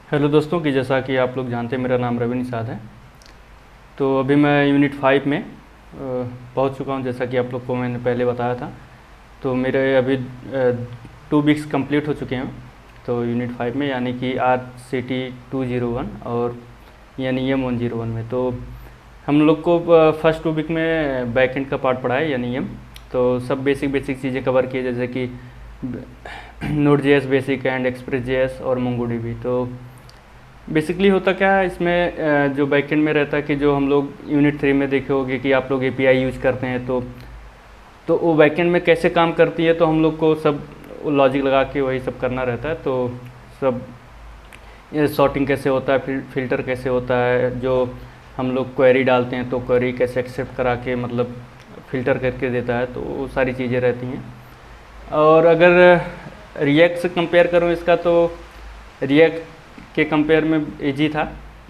Hello दोस्तों कि जैसा कि आप लोग जानते हैं मेरा नाम रवि निषाद है। तो अभी मैं यूनिट 5 में पहुंच चुका हूं, जैसा कि आप लोग को मैंने पहले बताया था। तो मेरे अभी 2 वीक्स कंप्लीट हो चुके हैं। तो यूनिट 5 में यानी कि RCT 201 और यानी EM 101 में तो हम लोग को फर्स्ट 2 वीक में बैकएंड का पार्ट पढ़ा है यानी EM। तो सब बेसिक चीज़ें कवर किए, जैसे कि Node.js बेसिक एंड Express.js और MongoDB। तो बेसिकली होता क्या है इसमें, जो बैकएंड में रहता है कि जो हम लोग यूनिट 3 में देखे होंगे कि आप लोग API यूज करते हैं, तो वो बैकएंड में कैसे काम करती है, तो हम लोग को सब लॉजिक लगा के वही सब करना रहता है। तो सब सॉर्टिंग कैसे होता है, फिल्टर कैसे होता है, जो हम लोग क्वेरी डालते हैं तो क्वेरी कैसे एक्सेप्ट करा के मतलब फ़िल्टर करके देता है, तो वो सारी चीज़ें रहती हैं। और अगर रिएक्ट से कंपेयर करूँ इसका, तो रिएक्ट के कंपेयर में इजी था।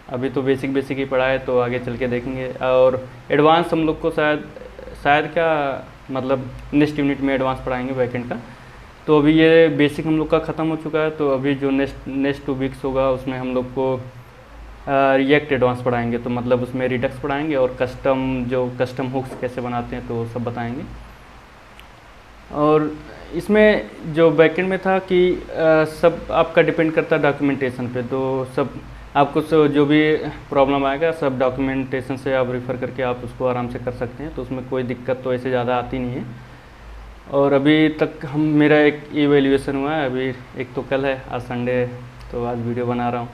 अभी तो बेसिक ही पढ़ा है, तो आगे चल के देखेंगे। और एडवांस हम लोग को शायद क्या मतलब नेक्स्ट यूनिट में एडवांस पढ़ाएंगे बैकएंड का। तो अभी ये बेसिक हम लोग का ख़त्म हो चुका है। तो अभी जो नेक्स्ट 2 वीक्स होगा उसमें हम लोग को रिएक्ट एडवांस पढ़ाएंगे। तो मतलब उसमें रिडक्स पढ़ाएंगे और कस्टम हुक्स कैसे बनाते हैं तो सब बताएंगे। और इसमें जो बैकएंड में था कि सब आपका डिपेंड करता है डॉक्यूमेंटेशन पे। तो सब आपको जो भी प्रॉब्लम आएगा सब डॉक्यूमेंटेशन से आप रेफ़र करके आप उसको आराम से कर सकते हैं। तो उसमें कोई दिक्कत तो ऐसे ज़्यादा आती नहीं है। और अभी तक मेरा एक इवैल्यूएशन हुआ है, अभी एक तो कल है, आज संडे है, तो आज वीडियो बना रहा हूँ।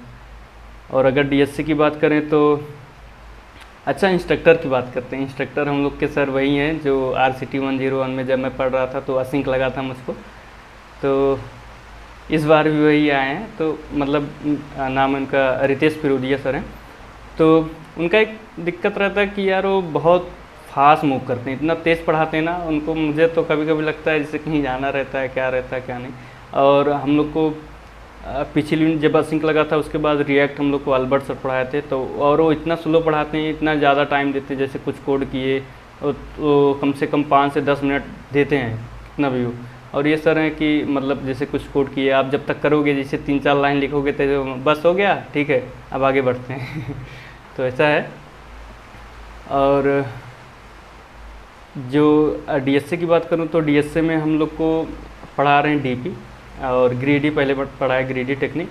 और अगर DSC की बात करें तो अच्छा, इंस्ट्रक्टर की बात करते हैं। इंस्ट्रक्टर हम लोग के सर वही हैं जो RCT 101 में जब मैं पढ़ रहा था तो असिंक लगा था मुझको। तो इस बार भी वही आए हैं। तो मतलब नाम उनका रितेश फिरोदिया सर हैं। तो उनका एक दिक्कत रहता है कि यार वो बहुत फास्ट मूव करते हैं, इतना तेज़ पढ़ाते हैं ना उनको। मुझे तो कभी कभी लगता है जैसे कहीं जाना रहता है, क्या रहता है क्या नहीं। और हम लोग को पिछली यूनिट जब असिंक लगा था उसके बाद रिएक्ट हम लोग को अल्बर्ट सर पढ़ाए थे। तो और वो इतना स्लो पढ़ाते हैं, इतना ज़्यादा टाइम देते हैं। जैसे कुछ कोड किए तो कम से कम 5 से 10 मिनट देते हैं, कितना भी हो। और ये सर हैं कि मतलब जैसे कुछ कोड किए आप जब तक करोगे, जैसे 3-4 लाइन लिखोगे तो बस हो गया, ठीक है अब आगे बढ़ते हैं। तो ऐसा है। और जो DSA की बात करूँ तो DSA में हम लोग को पढ़ा रहे हैं DP और ग्रीडी पहले पढ़ा है, ग्रीडी टेक्निक।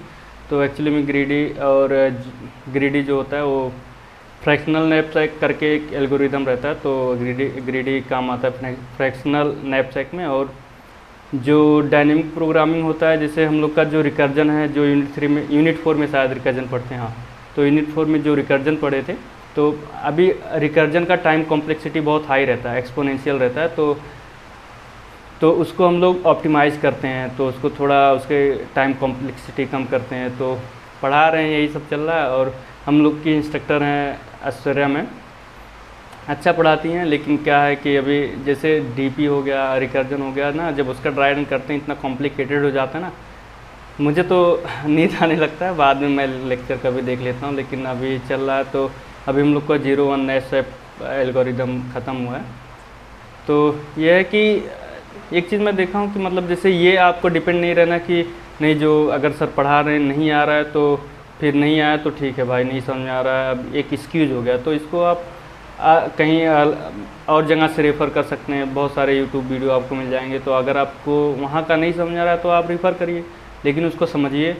तो एक्चुअली में ग्रीडी जो होता है वो फ्रैक्शनल नैपसैक करके एक एल्गोरिदम रहता है। तो ग्रीडी काम आता है फ्रैक्शनल नैपसैक में। और जो डायनेमिक प्रोग्रामिंग होता है, जैसे हम लोग का जो रिकर्जन है, जो यूनिट 4 में शायद रिकर्जन पढ़ते हैं। हाँ, तो यूनिट 4 में जो रिकर्जन पढ़े थे, तो अभी रिकर्जन का टाइम कॉम्प्लेक्सिटी बहुत हाई रहता है, एक्सपोनेंशियल रहता है। तो उसको हम लोग ऑप्टिमाइज़ करते हैं, तो उसको थोड़ा उसके टाइम कॉम्प्लेक्सिटी कम करते हैं। तो पढ़ा रहे हैं, यही सब चल रहा है। और हम लोग की इंस्ट्रक्टर हैं ऐश्वर्या मैम, अच्छा पढ़ाती हैं। लेकिन क्या है कि अभी जैसे DP हो गया, रिकर्जन हो गया ना, जब उसका ड्राई रन करते हैं इतना कॉम्प्लिकेटेड हो जाता है ना, मुझे तो नींद आने लगता है। बाद में मैं लेक्चर कभी देख लेता हूँ, लेकिन अभी चल रहा है। तो अभी हम लोग का 01 नैपसैक एल्गोरिदम ख़त्म हुआ है। तो यह है कि एक चीज़ मैं देखा हूँ कि मतलब जैसे ये आपको डिपेंड नहीं रहना कि नहीं, जो अगर सर पढ़ा रहे हैं नहीं आ रहा है तो फिर नहीं आया तो ठीक है भाई, नहीं समझ आ रहा है, अब एक एक्सक्यूज़ हो गया। तो इसको आप कहीं और जगह से रेफ़र कर सकते हैं। बहुत सारे यूट्यूब वीडियो आपको मिल जाएंगे। तो अगर आपको वहाँ का नहीं समझ आ रहा है तो आप रेफ़र करिए, लेकिन उसको समझिए।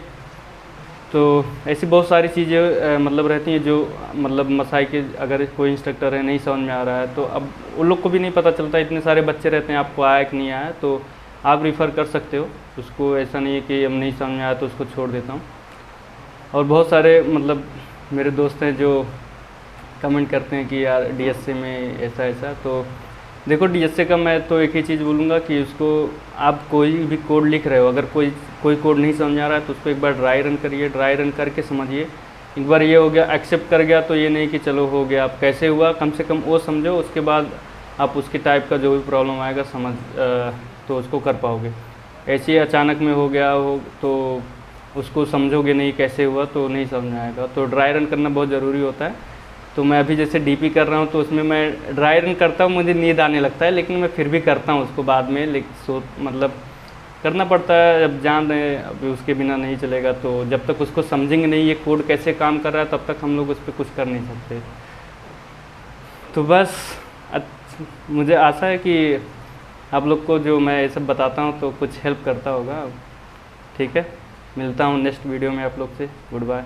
तो ऐसी बहुत सारी चीज़ें मतलब रहती हैं जो मतलब मसाई के, अगर कोई इंस्ट्रक्टर है नहीं समझ में आ रहा है तो अब उन लोग को भी नहीं पता चलता, इतने सारे बच्चे रहते हैं, आपको आया कि नहीं आया। तो आप रिफ़र कर सकते हो उसको, ऐसा नहीं है कि अब नहीं समझ में आया तो उसको छोड़ देता हूँ। और बहुत सारे मतलब मेरे दोस्त हैं जो कमेंट करते हैं कि यार DSA में ऐसा ऐसा। तो देखो, DSA का मैं तो एक ही चीज़ बोलूँगा कि उसको आप कोई भी कोड लिख रहे हो, अगर कोई कोड नहीं समझ आ रहा है तो उसको एक बार ड्राई रन करिए, ड्राई रन करके समझिए। एक बार ये हो गया, एक्सेप्ट कर गया, तो ये नहीं कि चलो हो गया, आप कैसे हुआ कम से कम वो समझो। उसके बाद आप उसके टाइप का जो भी प्रॉब्लम आएगा तो उसको कर पाओगे। ऐसे ही अचानक में हो गया हो तो उसको समझोगे नहीं कैसे हुआ तो नहीं समझ में आएगा। तो ड्राई रन करना बहुत ज़रूरी होता है। तो मैं अभी जैसे DP कर रहा हूँ तो उसमें मैं ड्राई रन करता हूँ, मुझे नींद आने लगता है, लेकिन मैं फिर भी करता हूँ उसको बाद में। मतलब करना पड़ता है, अब जान रहे हैं अभी उसके बिना नहीं चलेगा, तो जब तक उसको समझेंगे नहीं ये कोड कैसे काम कर रहा है तब तक हम लोग उस पर कुछ कर नहीं सकते। तो बस मुझे आशा है कि आप लोग को जो मैं ये सब बताता हूँ तो कुछ हेल्प करता होगा। ठीक है, मिलता हूँ नेक्स्ट वीडियो में आप लोग से। Good bye.